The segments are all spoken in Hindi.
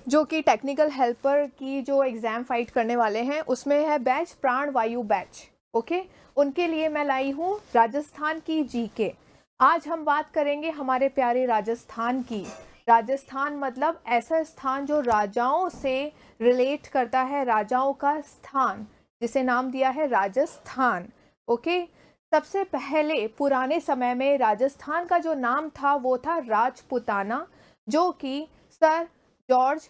जो कि टेक्निकल हेल्पर की जो एग्ज़ाम फाइट करने वाले हैं उसमें है बैच प्राण वायु बैच। ओके, उनके लिए मैं लाई हूँ राजस्थान की जीके। आज हम बात करेंगे हमारे प्यारे राजस्थान की। राजस्थान मतलब ऐसा स्थान जो राजाओं से रिलेट करता है, राजाओं का स्थान, जिसे नाम दिया है राजस्थान। ओके, सबसे पहले पुराने समय में राजस्थान का जो नाम था वो था राजपुताना, जो कि सर जॉर्ज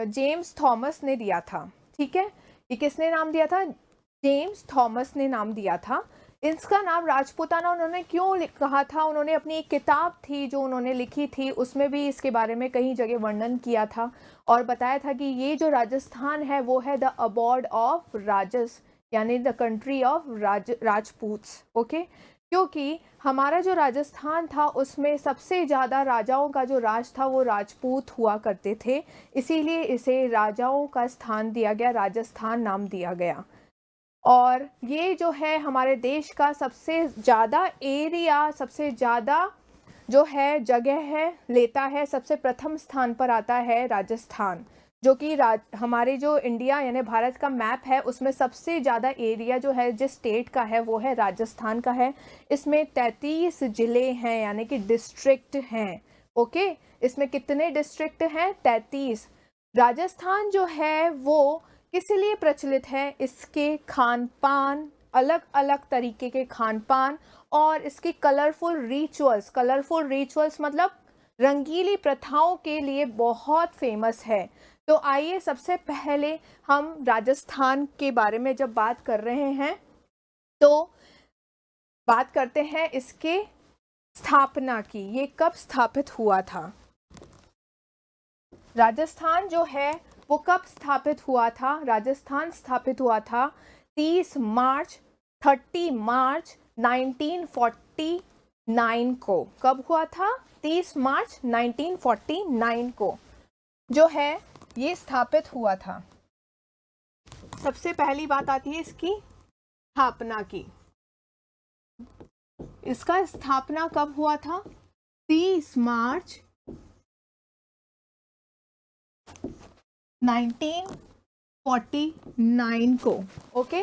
जेम्स थॉमस ने दिया था। ठीक है, ये किसने नाम दिया था? जेम्स थॉमस ने नाम दिया था। इसका नाम राजपूताना उन्होंने क्यों कहा था? उन्होंने अपनी एक किताब थी जो उन्होंने लिखी थी, उसमें भी इसके बारे में कई जगह वर्णन किया था और बताया था कि ये जो राजस्थान है वो है द अबॉर्ड ऑफ राजस, यानी द कंट्री ऑफ राजपूत्स। ओके, क्योंकि हमारा जो राजस्थान था उसमें सबसे ज़्यादा राजाओं का जो राज था वो राजपूत हुआ करते थे, इसीलिए इसे राजाओं का स्थान दिया गया, राजस्थान नाम दिया गया। और ये जो है हमारे देश का सबसे ज़्यादा एरिया, सबसे ज़्यादा जो है जगह है लेता है, सबसे प्रथम स्थान पर आता है राजस्थान, जो कि हमारे जो इंडिया यानी भारत का मैप है उसमें सबसे ज़्यादा एरिया जो है जिस स्टेट का है वो है राजस्थान का है। इसमें 33 ज़िले हैं यानी कि डिस्ट्रिक्ट हैं। ओके, इसमें कितने डिस्ट्रिक्ट हैं? 33। राजस्थान जो है वो किस लिए प्रचलित है? इसके खान पान, अलग अलग तरीके के खान पान और इसकी कलरफुल रिचुअल्स मतलब रंगीली प्रथाओं के लिए बहुत फेमस है। तो आइए सबसे पहले हम राजस्थान के बारे में जब बात कर रहे हैं तो बात करते हैं इसके स्थापना की। ये कब स्थापित हुआ था? राजस्थान जो है वो कब स्थापित हुआ था? राजस्थान स्थापित हुआ था 30 मार्च 1949 को। कब हुआ था? 30 मार्च 1949 को जो है ये स्थापित हुआ था। सबसे पहली बात आती है इसकी स्थापना की। इसका स्थापना कब हुआ था? 30 मार्च 1949 को। ओके,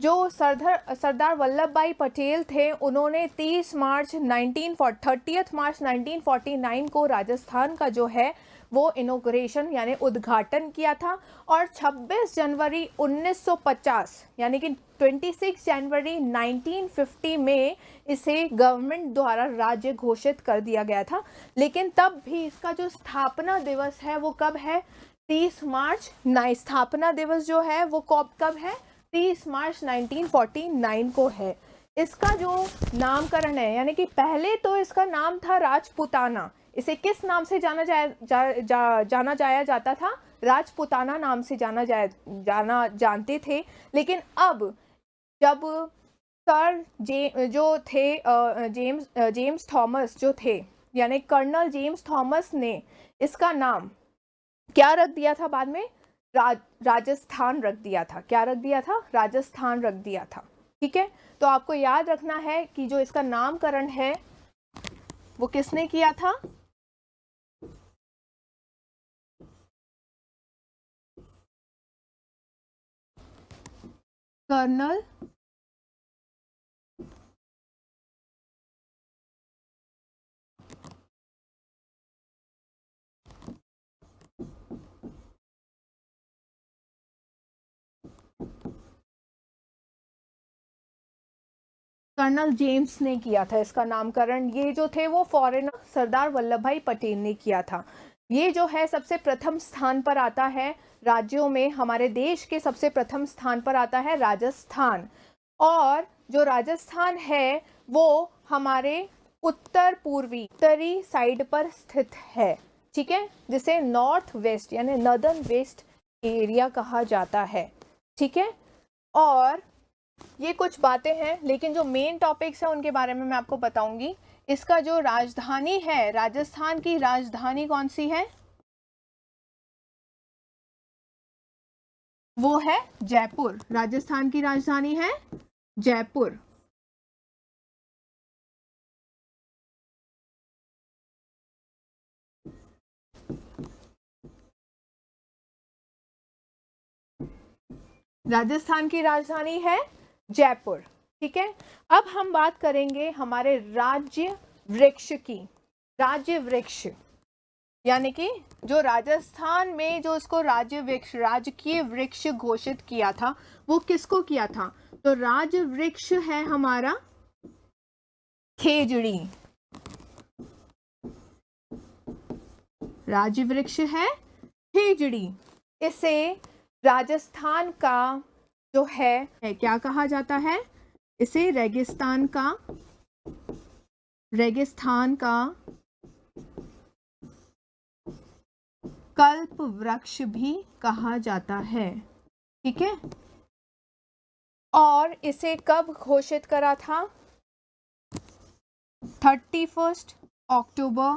जो सरदार वल्लभ भाई पटेल थे उन्होंने 30 मार्च 1949 को राजस्थान का जो है वो इनॉग्रेशन यानी उद्घाटन किया था और 26 जनवरी 1950 यानी कि 26 जनवरी 1950 में इसे गवर्नमेंट द्वारा राज्य घोषित कर दिया गया था। लेकिन तब भी इसका जो स्थापना दिवस है वो कब है? 30 मार्च। स्थापना दिवस जो है वो कब है? 30 मार्च 1949 को है। इसका जो नामकरण है यानी कि पहले तो इसका नाम था राजपुताना। इसे किस नाम से जाना जाया जाता था? राजपुताना नाम से जानते थे। लेकिन अब जब सर जो थे जेम्स थॉमस जो थे यानी कर्नल जेम्स थॉमस ने इसका नाम क्या रख दिया था बाद में? राजस्थान रख दिया था। क्या रख दिया था? राजस्थान रख दिया था। ठीक है, तो आपको याद रखना है कि जो इसका नामकरण है वो किसने किया था? कर्नल जेम्स ने किया था इसका नामकरण। ये जो थे वो फॉरेनर सरदार वल्लभ भाई पटेल ने किया था। ये जो है सबसे प्रथम स्थान पर आता है राज्यों में, हमारे देश के सबसे प्रथम स्थान पर आता है राजस्थान। और जो राजस्थान है वो हमारे उत्तरी साइड पर स्थित है। ठीक है, जिसे नॉर्थ वेस्ट यानी नॉर्दर्न वेस्ट एरिया कहा जाता है। ठीक है, और ये कुछ बातें हैं लेकिन जो मेन टॉपिक्स हैं उनके बारे में मैं आपको बताऊंगी। इसका जो राजधानी है, राजस्थान की राजधानी कौन सी है? वो है जयपुर। राजस्थान की राजधानी है जयपुर। राजस्थान की राजधानी है जयपुर। ठीक है, अब हम बात करेंगे हमारे राज्य वृक्ष की। राज्य वृक्ष यानी कि जो राजस्थान में जो इसको राज्य वृक्ष, राजकीय वृक्ष घोषित किया था, वो किसको किया था? तो राज्य वृक्ष है हमारा खेजड़ी। राज्य वृक्ष है खेजड़ी। इसे राजस्थान का जो है क्या कहा जाता है? इसे रेगिस्तान का कल्प वृक्ष भी कहा जाता है। ठीक है, और इसे कब घोषित करा था? 31 अक्टूबर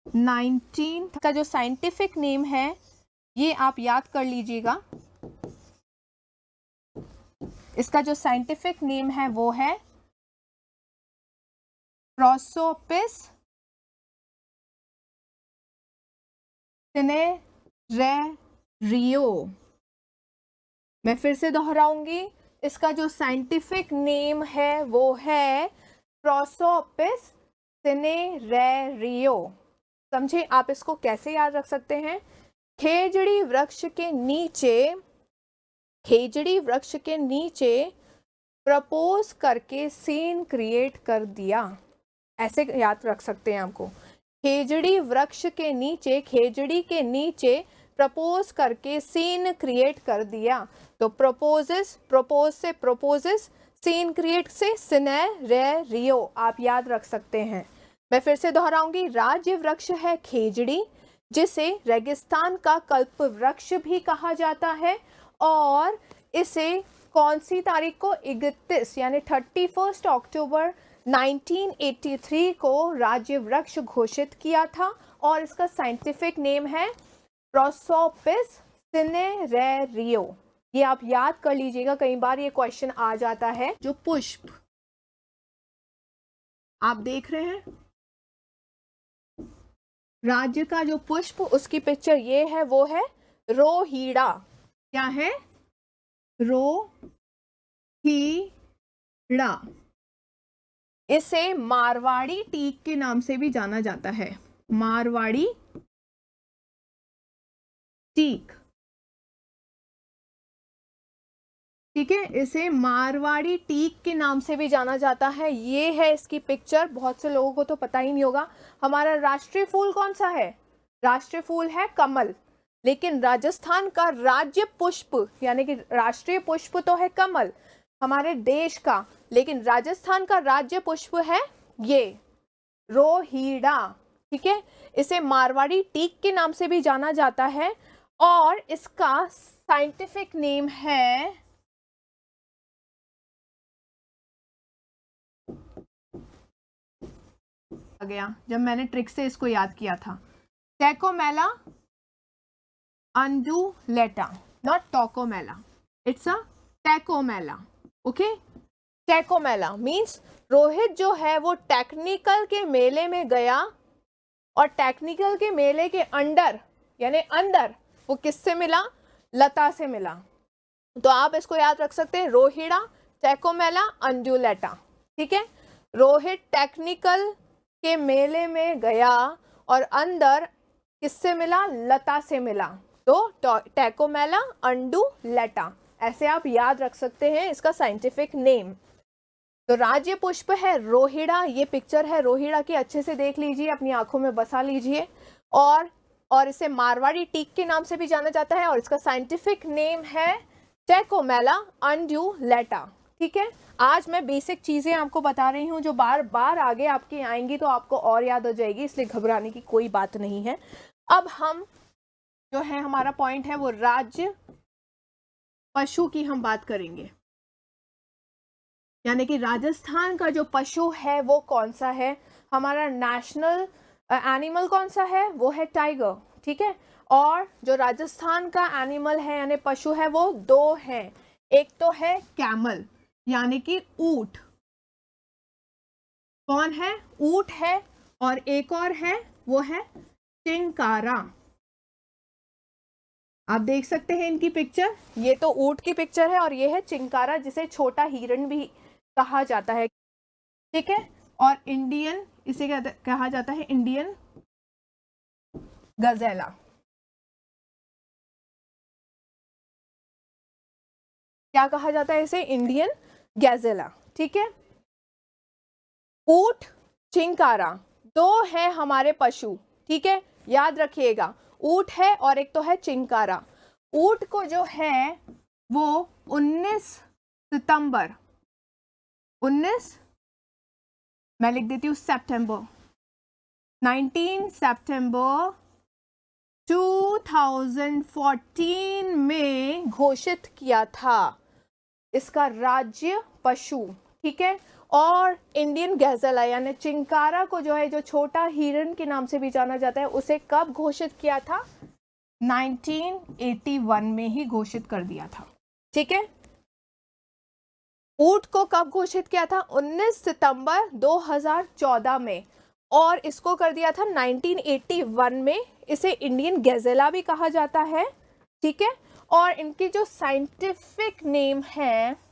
19 का जो साइंटिफिक नेम है ये आप याद कर लीजिएगा। इसका जो साइंटिफिक नेम है वो है प्रोसोपिस सिनेरेरियो। मैं फिर से दोहराऊंगी, इसका जो साइंटिफिक नेम है वो है प्रोसोपिस सिनेरेरियो। समझे आप इसको कैसे याद रख सकते हैं? खेजड़ी वृक्ष के नीचे प्रपोज करके सीन क्रिएट कर दिया, ऐसे याद रख सकते हैं आपको। खेजड़ी वृक्ष के नीचे, खेजड़ी के नीचे प्रपोज करके सीन क्रिएट कर दिया। तो प्रपोज से प्रोपोजिस, सीन क्रिएट से सिनेरेरियो आप याद रख सकते हैं। मैं फिर से दोहराऊंगी, राज्य वृक्ष है खेजड़ी, जिसे रेगिस्तान का कल्प वृक्ष भी कहा जाता है, और इसे कौन सी तारीख को? 31 यानी 31 अक्टूबर 1983 को राज्य वृक्ष घोषित किया था, और इसका साइंटिफिक नेम है प्रोसोपिस सिनेरेरियो। ये आप याद कर लीजिएगा, कई बार ये क्वेश्चन आ जाता है। जो पुष्प आप देख रहे हैं, राज्य का जो पुष्प, उसकी पिक्चर ये है, वो है रोहिड़ा। क्या है? रोहिड़ा। इसे मारवाड़ी टीक के नाम से भी जाना जाता है। मारवाड़ी टीक। ठीक है, इसे मारवाड़ी टीक के नाम से भी जाना जाता है। ये है इसकी पिक्चर, बहुत से लोगों को तो पता ही नहीं होगा। हमारा राष्ट्रीय फूल कौन सा है? राष्ट्रीय फूल है कमल, लेकिन राजस्थान का राज्य पुष्प यानी कि राष्ट्रीय पुष्प तो है कमल हमारे देश का, लेकिन राजस्थान का राज्य पुष्प है ये रोहिड़ा। ठीक है, इसे मारवाड़ी टीक के नाम से भी जाना जाता है, और इसका साइंटिफिक नेम है गया जब मैंने ट्रिक से इसको याद किया था, Tecomella undulata, not Tecomella, it's a Tecomella. Okay, Tecomella means rohit जो है वो टेक्निकल के मेले में गया, और टेक्निकल के मेले के अंदर यानी अंदर वो किससे मिला? लता से मिला। तो आप इसको याद रख सकते हैं, रोहिड़ा टेकोमेला अंडुलेटा। ठीक है, रोहित टेक्निकल के मेले में गया और अंदर किससे मिला? लता से मिला, तो टेकोमेला अंडुलेटा, ऐसे आप याद रख सकते हैं इसका साइंटिफिक नेम। तो राज्य पुष्प है रोहिड़ा, ये पिक्चर है रोहिड़ा की, अच्छे से देख लीजिए, अपनी आंखों में बसा लीजिए। और इसे मारवाड़ी टीक के नाम से भी जाना जाता है, और इसका साइंटिफिक नेम है टेकोमेला अंडुलेटा। ठीक है, आज मैं बेसिक चीजें आपको बता रही हूँ जो बार बार आगे आपकी आएंगी तो आपको और याद हो जाएगी, इसलिए घबराने की कोई बात नहीं है। अब हम जो है हमारा पॉइंट है वो राज्य पशु की हम बात करेंगे, यानी कि राजस्थान का जो पशु है वो कौन सा है? हमारा नेशनल एनिमल कौन सा है? वो है टाइगर। ठीक है, और जो राजस्थान का एनिमल है यानी पशु है वो दो हैं, एक तो है कैमल यानी कि ऊंट। कौन है? ऊंट है, और एक और है वो है चिंकारा। आप देख सकते हैं इनकी पिक्चर, ये तो ऊंट की पिक्चर है और ये है चिंकारा जिसे छोटा हिरण भी कहा जाता है, ठीक है। और इंडियन, इसे कहा जाता है इंडियन गजेला। क्या कहा जाता है इसे? इंडियन गजेला, ठीक है। ऊंट, चिंकारा दो है हमारे पशु, ठीक है, याद रखिएगा। ऊंट है और एक तो है चिंकारा। ऊंट को जो है वो 19 सितंबर, 19, मैं लिख देती हूँ सितंबर, 19 सितंबर 2014 में घोषित किया था इसका राज्य पशु, ठीक है। और इंडियन गैजेला यानी चिंकारा को जो है, जो छोटा हिरण के नाम से भी जाना जाता है, उसे कब घोषित किया था? 1981 में ही घोषित कर दिया था, ठीक है। ऊंट को कब घोषित किया था? 19 सितंबर 2014 में, और इसको कर दिया था 1981 में। इसे इंडियन गैजेला भी कहा जाता है, ठीक है। और इनकी जो साइंटिफिक नेम है,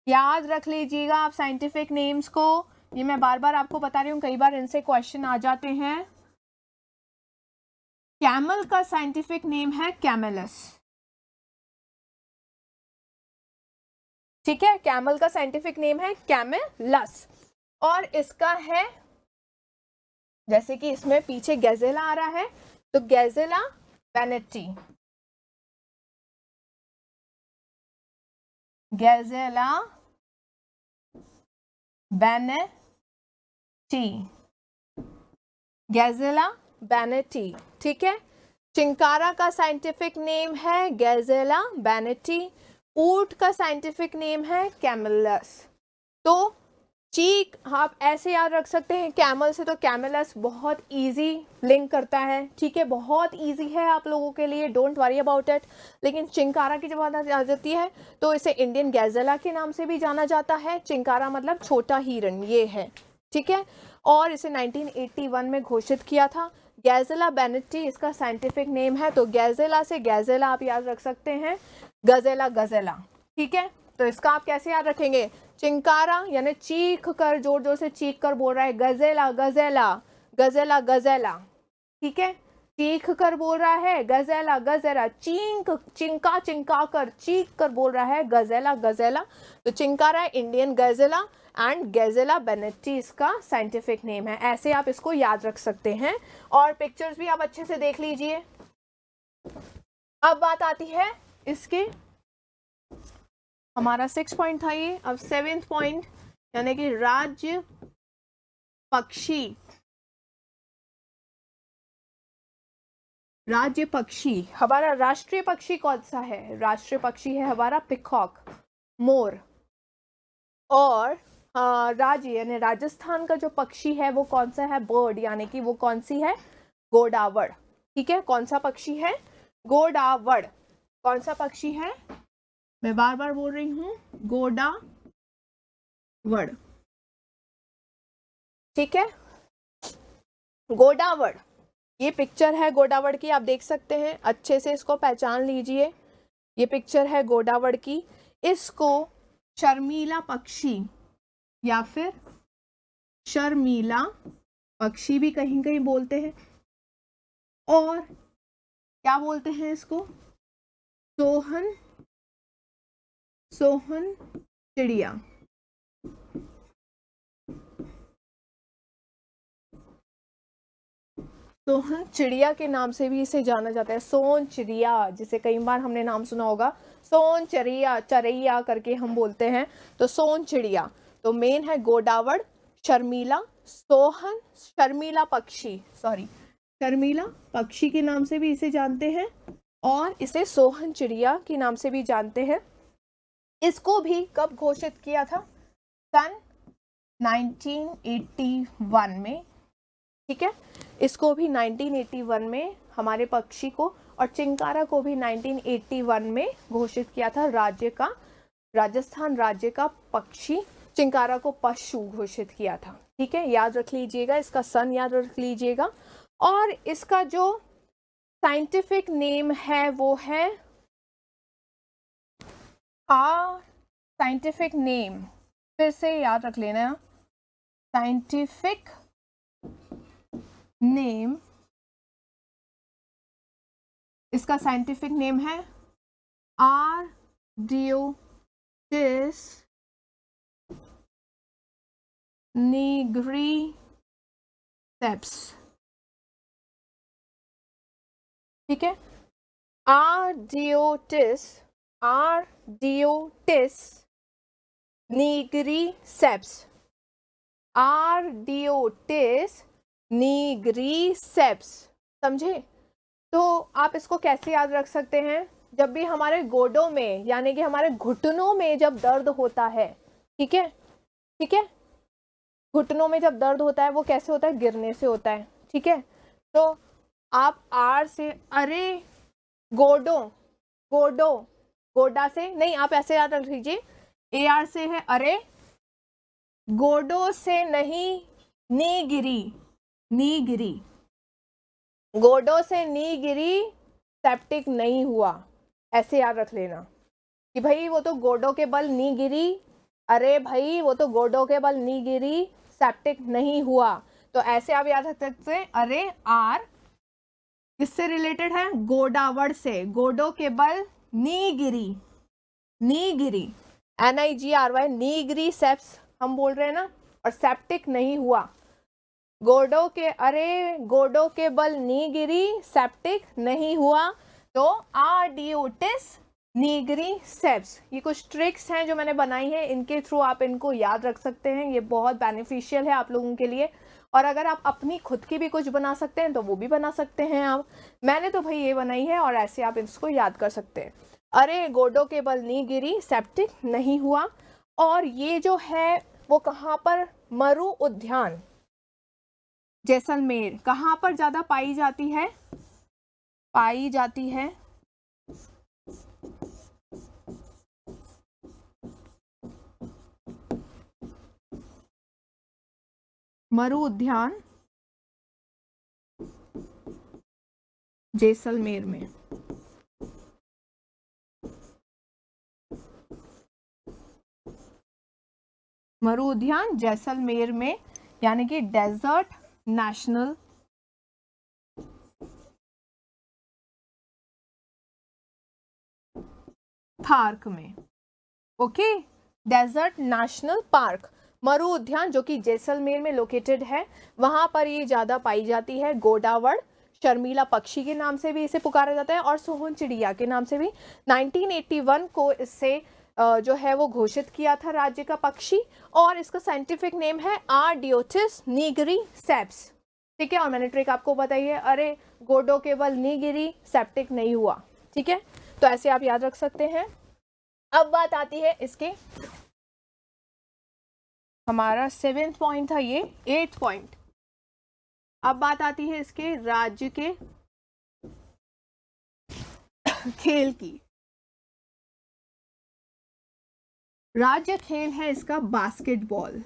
याद रख लीजिएगा आप साइंटिफिक नेम्स को, ये मैं बार बार आपको बता रही हूँ, कई बार इनसे क्वेश्चन आ जाते हैं। कैमल का साइंटिफिक नेम है कैमेलस, ठीक है। कैमल का साइंटिफिक नेम है कैमेलस। और इसका है, जैसे कि इसमें पीछे गैजेला आ रहा है, तो गैजेला बैनेटी, गैजेला बैनेटी, गैजेला बैनेटी, ठीक है। चिंकारा का साइंटिफिक नेम है गैजेला बैनेटी। ऊंट का साइंटिफिक नेम है कैमेलस। तो चीक आप ऐसे याद रख सकते हैं कैमल से, तो कैमेलस बहुत इजी लिंक करता है, ठीक है, बहुत इजी है आप लोगों के लिए, डोंट वरी अबाउट इट। लेकिन चिंकारा की जब बात आ जाती है तो इसे इंडियन गैजेला के नाम से भी जाना जाता है। चिंकारा मतलब छोटा हिरण, ये है, ठीक है। और इसे 1981 में घोषित किया था। गैजेला बैनेटी इसका साइंटिफिक नेम है, तो गैजेला से गैजेला आप याद रख सकते हैं, गजेला गजेला, ठीक है। तो इसका आप कैसे याद रखेंगे? चिंकारा यानी चीख कर, जोर जोर से चीख कर बोल रहा है, गजेला गजेला, गजेला गजेला, ठीक है। चीख कर बोल रहा है गजेला गजेला, चिंका चिंका कर, चीख कर बोल रहा है गजेला गजेला। तो चिंकारा इंडियन गजेला एंड गैजेला बैनेटी इसका साइंटिफिक नेम है। ऐसे आप इसको याद रख सकते हैं, और पिक्चर्स भी आप अच्छे से देख लीजिए। अब बात आती है इसके, हमारा 6 पॉइंट था ये, अब 7th पॉइंट यानी कि राज्य पक्षी। राज्य पक्षी, हमारा राष्ट्रीय पक्षी कौन सा है? राष्ट्रीय पक्षी है हमारा पिकॉक, मोर। और राज्य यानी राजस्थान का जो पक्षी है वो कौन सा है? बर्ड, यानी कि वो कौन सी है? गोडावड़, ठीक है। कौन सा पक्षी है? गोडावड़। कौन सा पक्षी है? मैं बार बार बोल रही हूँ, गोडावड़, ठीक है। गोडावड़, ये पिक्चर है गोडावड़ की, आप देख सकते हैं, अच्छे से इसको पहचान लीजिए। ये पिक्चर है गोडावड़ की। इसको शर्मीला पक्षी या फिर शर्मीला पक्षी भी कहीं कहीं बोलते हैं, और क्या बोलते हैं इसको? सोहन, सोहन चिड़िया, सोहन चिड़िया के नाम से भी इसे जाना जाता है। सोन चिड़िया, जिसे कई बार हमने नाम सुना होगा, सोन चरिया, चरैया करके हम बोलते हैं, तो सोन चिड़िया। तो मेन है गोडावड़, शर्मीला, सोहन, शर्मीला पक्षी, सॉरी, शर्मीला पक्षी के नाम से भी इसे जानते हैं, और इसे सोहन चिड़िया के नाम से भी जानते हैं। इसको भी कब घोषित किया था? सन 1981 में, ठीक है। इसको भी 1981 में हमारे पक्षी को, और चिंकारा को भी 1981 में घोषित किया था राज्य का, राजस्थान राज्य का पक्षी। चिंकारा को पशु घोषित किया था, ठीक है, याद रख लीजिएगा, इसका सन याद रख लीजिएगा। और इसका जो साइंटिफिक नेम है वो है साइंटिफिक नेम, फिर से याद रख लेना, साइंटिफिक नेम, इसका साइंटिफिक नेम है आर्डियोटिस निग्रीसेप्स। ठीक है, आर्डियोटिस निग्रीसेप्स, आर्डियोटिस निग्रीसेप्स, समझे? तो आप इसको कैसे याद रख सकते हैं? जब भी हमारे गोडों में यानी कि हमारे घुटनों में जब दर्द होता है, ठीक है, ठीक है, घुटनों में जब दर्द होता है वो कैसे होता है? गिरने से होता है। ठीक है, तो आप आर से अरे गोडो, गोडो, गोडा से नहीं, आप ऐसे याद रख लीजिए, ए आर से है अरे, गोडो से नहीं, नी गिरी, नी गिरी, गोडो से नी गिरी, सेप्टिक नहीं हुआ। ऐसे याद रख लेना कि भाई वो तो गोडो के बल नी गिरी, अरे भाई वो तो गोडो के बल नी गिरी, सेप्टिक नहीं हुआ। तो ऐसे आप याद रख सकते हैं, अरे आर किससे रिलेटेड है? गोडावर्ड से, गोडो के बल नी गिरी, नी गिरी, NIGRY, नीगरी सेप्स हम बोल रहे हैं ना, और सेप्टिक नहीं हुआ। गोडो के अरे गोडो के बल नी गिरी, सेप्टिक नहीं हुआ, तो आर्डियोटिस निग्रीसेप्स। ये कुछ ट्रिक्स हैं जो मैंने बनाई हैं, इनके थ्रू आप इनको याद रख सकते हैं। ये बहुत बेनिफिशियल है आप लोगों के लिए, और अगर आप अपनी खुद की भी कुछ बना सकते हैं तो वो भी बना सकते हैं आप। मैंने तो भाई ये बनाई है, और ऐसे आप इसको याद कर सकते हैं। अरे गोडो के बल नी गिरी, सेप्टिक नहीं हुआ। और ये जो है वो कहाँ पर? मरु उद्यान जैसलमेर। कहाँ पर ज्यादा पाई जाती है? पाई जाती है मरु उद्यान जैसलमेर में। मरु उद्यान जैसलमेर में, यानी कि डेजर्ट नेशनल पार्क में। ओके, डेजर्ट नेशनल पार्क मरु उद्यान जो कि जैसलमेर में लोकेटेड है, वहां पर ये ज्यादा पाई जाती है। गोडावर्ड शर्मीला पक्षी के नाम से भी इसे पुकारा जाता है, और सोहन चिड़िया के नाम से भी। 1981 को इससे जो है वो घोषित किया था राज्य का पक्षी, और इसका साइंटिफिक नेम है आर्डियोटिस निग्रीसेप्स। ठीक है, और मैंने ट्रिक आपको बताई है, अरे गोडो केवल नी गिरी, सेप्टिक नहीं हुआ। ठीक है, तो ऐसे आप याद रख सकते हैं। अब बात आती है इसके, हमारा 7th पॉइंट था ये, 8th पॉइंट। अब बात आती है इसके राज्य के खेल की। राज्य खेल है इसका बास्केटबॉल।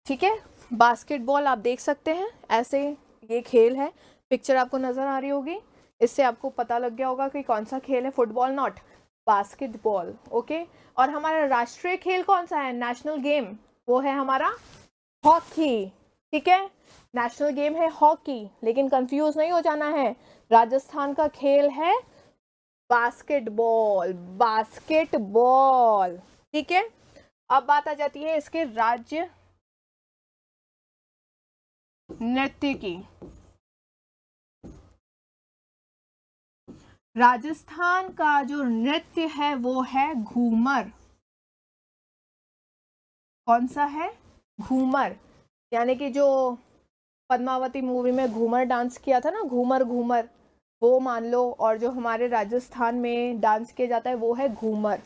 ठीक है, बास्केटबॉल आप देख सकते हैं, ऐसे ये खेल है। पिक्चर आपको नजर आ रही होगी, इससे आपको पता लग गया होगा कि कौन सा खेल है। Football not, basketball. ओके, और हमारा राष्ट्रीय खेल कौन सा है? नेशनल गेम वो है हमारा हॉकी। ठीक है, नेशनल गेम है हॉकी, लेकिन कंफ्यूज नहीं हो जाना है, राजस्थान का खेल है बास्केटबॉल, बास्केटबॉल। ठीक है, अब बात आ जाती है इसके राज्य नृत्य की। राजस्थान का जो नृत्य है वो है घूमर। कौन सा है? घूमर, यानी कि जो पद्मावती मूवी में घूमर डांस किया था ना, घूमर घूमर, वो मान लो। और जो हमारे राजस्थान में डांस किया जाता है वो है घूमर।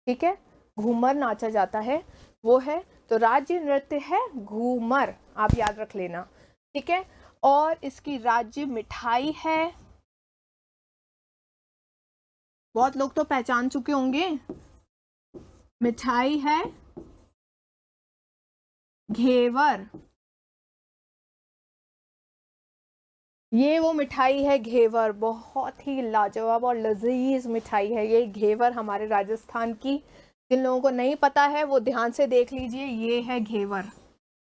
ठीक है, घूमर नाचा जाता है वो है, तो राज्य नृत्य है घूमर, आप याद रख लेना। ठीक है, और इसकी राज्य मिठाई है, बहुत लोग तो पहचान चुके होंगे, मिठाई है घेवर, ये वो मिठाई है घेवर, बहुत ही लाजवाब और लजीज मिठाई है ये घेवर हमारे राजस्थान की। जिन लोगों को नहीं पता है वो ध्यान से देख लीजिए, ये है घेवर।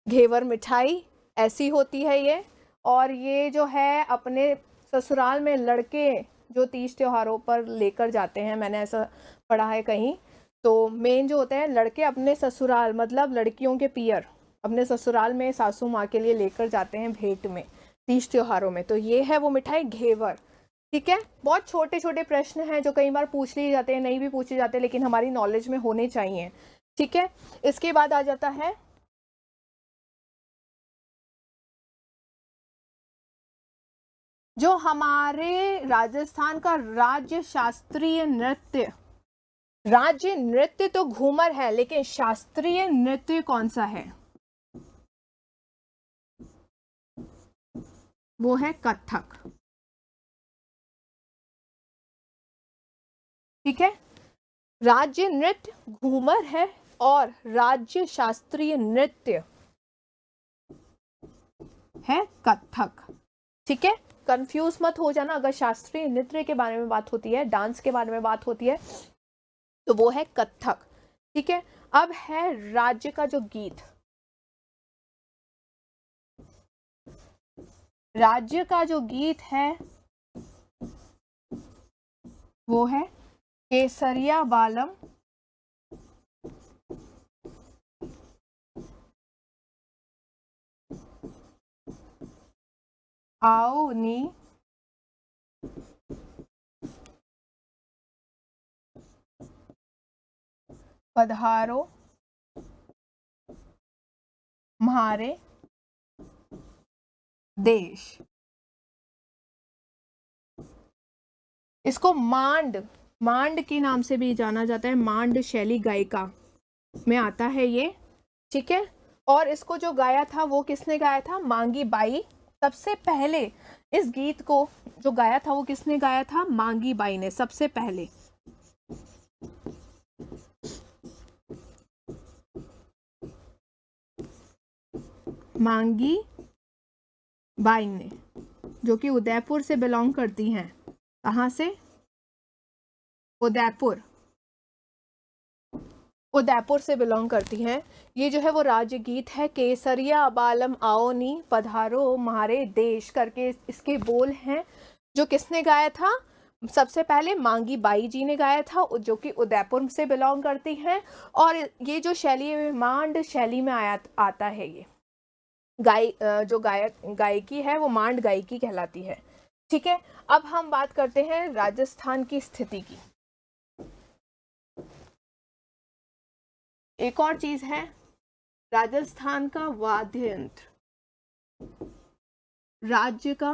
घेवर मिठाई ऐसी होती है ये। और ये जो है अपने ससुराल में लड़के जो तीज त्योहारों पर लेकर जाते हैं, मैंने ऐसा पढ़ा है कहीं, तो मेन जो होते हैं लड़के अपने ससुराल, मतलब लड़कियों के पियर अपने ससुराल में सासू माँ के लिए लेकर जाते हैं भेंट में तीज त्योहारों में। तो ये है वो मिठाई घेवर। ठीक है, बहुत छोटे छोटे प्रश्न हैं जो कई बार पूछ लिए जाते हैं, नहीं भी पूछे जाते, लेकिन हमारी नॉलेज में होने चाहिए। ठीक है, इसके बाद आ जाता है जो हमारे राजस्थान का राज्य शास्त्रीय नृत्य। राज्य नृत्य तो घूमर है, लेकिन शास्त्रीय नृत्य कौन सा है? वो है कथक। ठीक है, राज्य नृत्य घूमर है और राज्य शास्त्रीय नृत्य है कथक। ठीक है, कंफ्यूज मत हो जाना, अगर शास्त्रीय नृत्य के बारे में बात होती है, डांस के बारे में बात होती है, तो वो है कथक। ठीक है, अब है राज्य का जो गीत। राज्य का जो गीत है वो है केसरिया बालम आओ नी पधारो म्हारे देश। इसको मांड, मांड के नाम से भी जाना जाता है, मांड शैली गायिका में आता है ये। ठीक है, और इसको जो गाया था वो किसने गाया था? मांगी बाई। सबसे पहले इस गीत को जो गाया था वो किसने गाया था? मांगी बाई ने सबसे पहले। मांगी बाई ने, जो कि उदयपुर से बिलोंग करती हैं। कहाँ से? उदयपुर, उदयपुर से बिलोंग करती हैं। ये जो है वो राज्य गीत है, केसरिया बालम आओ नी पधारो म्हारे देश करके इसके बोल हैं। जो किसने गाया था? सबसे पहले मांगी बाई जी ने गाया था, जो कि उदयपुर से बिलोंग करती हैं। और ये जो शैली है मांड शैली में आता है। ये जो गायकी है वो मांड गायकी कहलाती है। ठीक है, अब हम बात करते हैं राजस्थान की स्थिति की। एक और चीज है राजस्थान का वाद्य यंत्र। राज्य का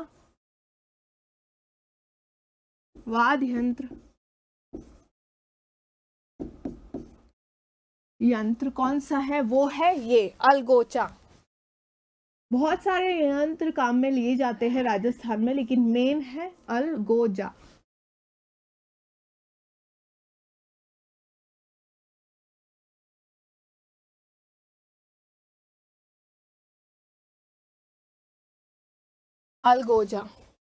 वाद्य यंत्र कौन सा है? वो है ये अलगोचा। बहुत सारे यंत्र काम में लिए जाते हैं राजस्थान में, लेकिन मेन है अलगोजा। अलगोजा,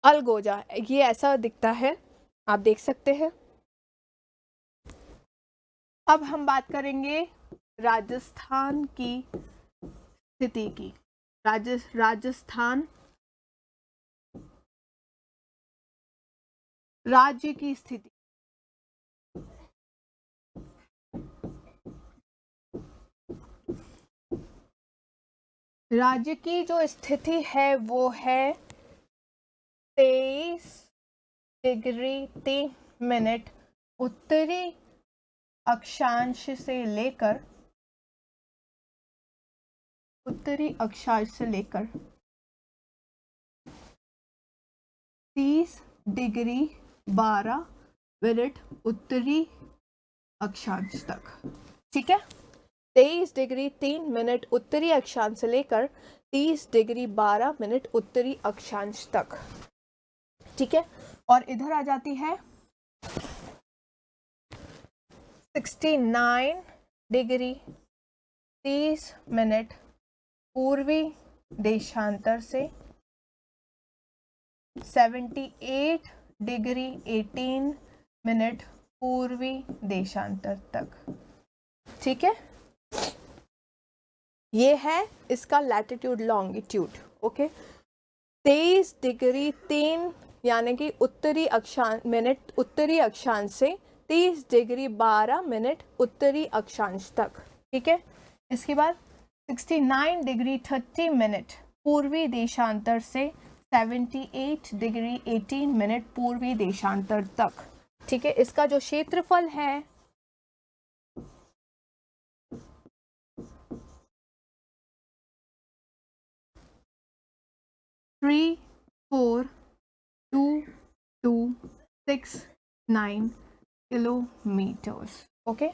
अलगोजा ये ऐसा दिखता है, आप देख सकते हैं। अब हम बात करेंगे राजस्थान की स्थिति की। राजस्थान राज्य की स्थिति। राज्य की जो स्थिति है वो है 23 डिग्री 3 मिनट उत्तरी अक्षांश से लेकर 30 डिग्री 12 मिनट उत्तरी अक्षांश तक। ठीक है, 23 डिग्री 3 मिनट उत्तरी अक्षांश से लेकर 30 डिग्री 12 मिनट उत्तरी अक्षांश तक। ठीक है, और इधर आ जाती है 69 डिग्री 30 मिनट पूर्वी देशांतर से 78 डिग्री 18 मिनट पूर्वी देशांतर तक। ठीक है, ये है इसका लैटिट्यूड लॉन्गिट्यूड। ओके, 23 डिग्री 3 यानी कि उत्तरी अक्षांश से 30 डिग्री 12 मिनट उत्तरी अक्षांश तक। ठीक है, इसके बाद 69 डिग्री 30 मिनट पूर्वी देशांतर से 78 डिग्री 18 मिनट पूर्वी देशांतर तक। ठीक है, इसका जो क्षेत्रफल है three 4 2 2 6 9 kilometres. Okay,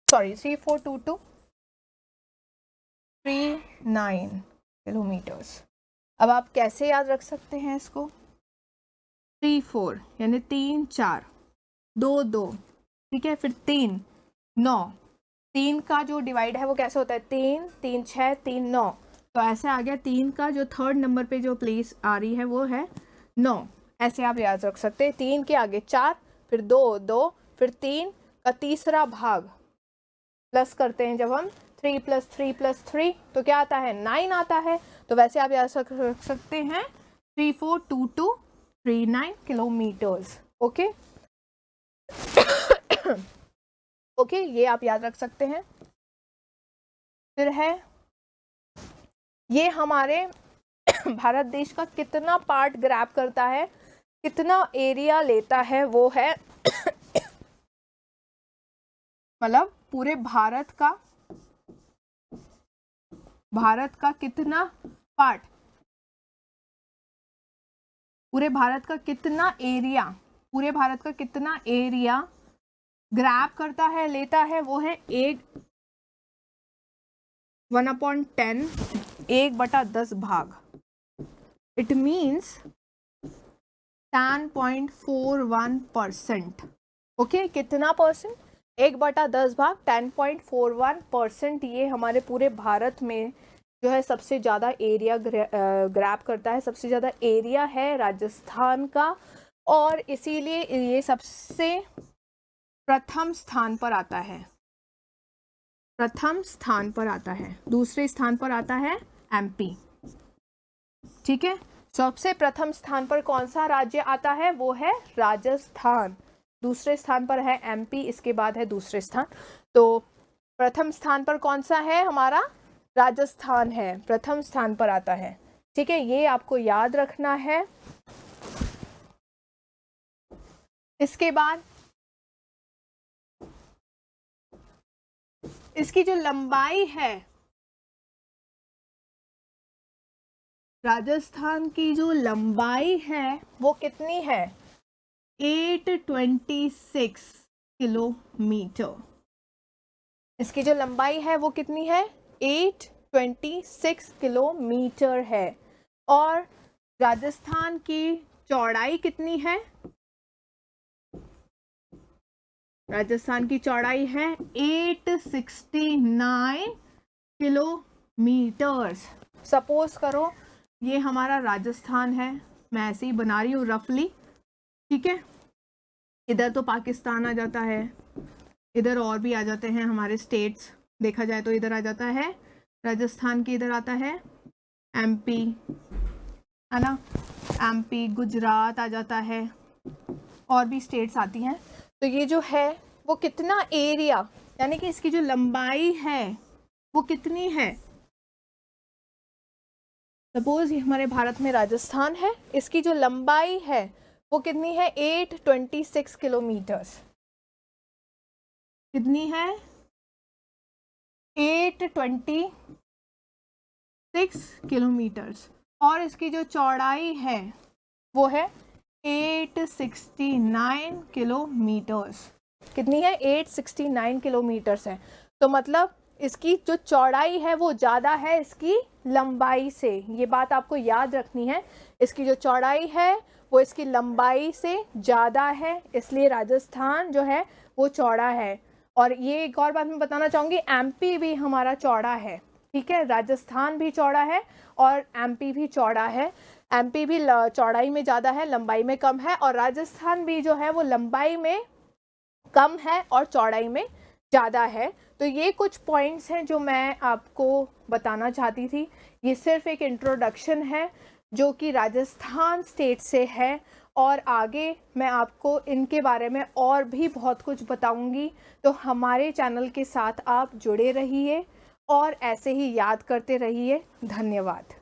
sorry 3422 39 kilometres. अब आप कैसे याद रख सकते हैं इसको? 3 4 यानी 3 4 2 2, ठीक है, फिर 3 9, 3 का जो डिवाइड है वो कैसे होता है? 3 3 6 3 9, तो ऐसे आ गया 3 का जो थर्ड नंबर पे जो प्लेस आ रही है वो है 9। ऐसे आप याद रख सकते हैं। 3 के आगे 4, फिर 2 2, फिर 3 का तीसरा भाग प्लस करते हैं जब हम 3 + 3 + 3 तो क्या आता है? 9 आता है। तो वैसे आप याद रख सकते हैं 3422 39 किलोमीटर्स। ओके ओके, ये आप याद रख सकते हैं। फिर है ये हमारे भारत देश का कितना पार्ट ग्रैब करता है, कितना एरिया लेता है, वो है मतलब पूरे भारत का कितना पार्ट, पूरे भारत का कितना एरिया ग्रैब करता है, लेता है, वो है 1/10 1/10 भाग। It means 10.41%। ओके, कितना परसेंट? 1/10 भाग 10.41%। ये हमारे पूरे भारत में जो है सबसे ज़्यादा एरिया ग्रैब करता है। सबसे ज़्यादा एरिया है राजस्थान का, और इसीलिए ये सबसे प्रथम स्थान पर आता है। दूसरे स्थान पर आता है एमपी। ठीक है, सबसे प्रथम स्थान पर कौन सा राज्य आता है? वो है राजस्थान। दूसरे स्थान पर है एमपी, इसके बाद है दूसरे स्थान। तो प्रथम स्थान पर कौन सा है? हमारा राजस्थान है, प्रथम स्थान पर आता है। ठीक है, ये आपको याद रखना है। इसके बाद इसकी जो लंबाई है, राजस्थान की जो लंबाई है वो कितनी है? 826 किलोमीटर। इसकी जो लंबाई है वो कितनी है? 826 किलोमीटर है। और राजस्थान की चौड़ाई कितनी है? राजस्थान की चौड़ाई है 869 किलोमीटर्स। सपोज करो ये हमारा राजस्थान है, मैं ऐसे ही बना रही हूँ रफली। ठीक है, इधर तो पाकिस्तान आ जाता है, इधर और भी आ जाते हैं हमारे स्टेट्स, देखा जाए तो इधर आ जाता है राजस्थान की, इधर आता है एमपी, है ना, एमपी, गुजरात आ जाता है, और भी स्टेट्स आती हैं। तो ये जो है वो कितना एरिया, यानी कि इसकी जो लंबाई है वो कितनी है? सपोज ये हमारे भारत में राजस्थान है, इसकी जो लंबाई है वो कितनी है? 826 किलोमीटर्स। कितनी है? 826 किलोमीटर्स। और इसकी जो चौड़ाई है वो है 869 किलोमीटर्स। कितनी है? 869 किलोमीटर्स है। तो मतलब इसकी जो चौड़ाई है वो ज़्यादा है इसकी लंबाई से। ये बात आपको याद रखनी है, इसकी जो चौड़ाई है वो इसकी लंबाई से ज़्यादा है, इसलिए राजस्थान जो है वो चौड़ा है। और ये एक और बात मैं बताना चाहूँगी, एमपी भी हमारा चौड़ा है। ठीक है, राजस्थान भी चौड़ा है और एमपी भी चौड़ा है। एमपी भी चौड़ाई में ज़्यादा है, लंबाई में कम है, और राजस्थान भी जो है वो लंबाई में कम है और चौड़ाई में ज़्यादा है। तो ये कुछ पॉइंट्स हैं जो मैं आपको बताना चाहती थी। ये सिर्फ एक इंट्रोडक्शन है जो कि राजस्थान स्टेट से है, और आगे मैं आपको इनके बारे में और भी बहुत कुछ बताऊंगी। तो हमारे चैनल के साथ आप जुड़े रहिए और ऐसे ही याद करते रहिए। धन्यवाद।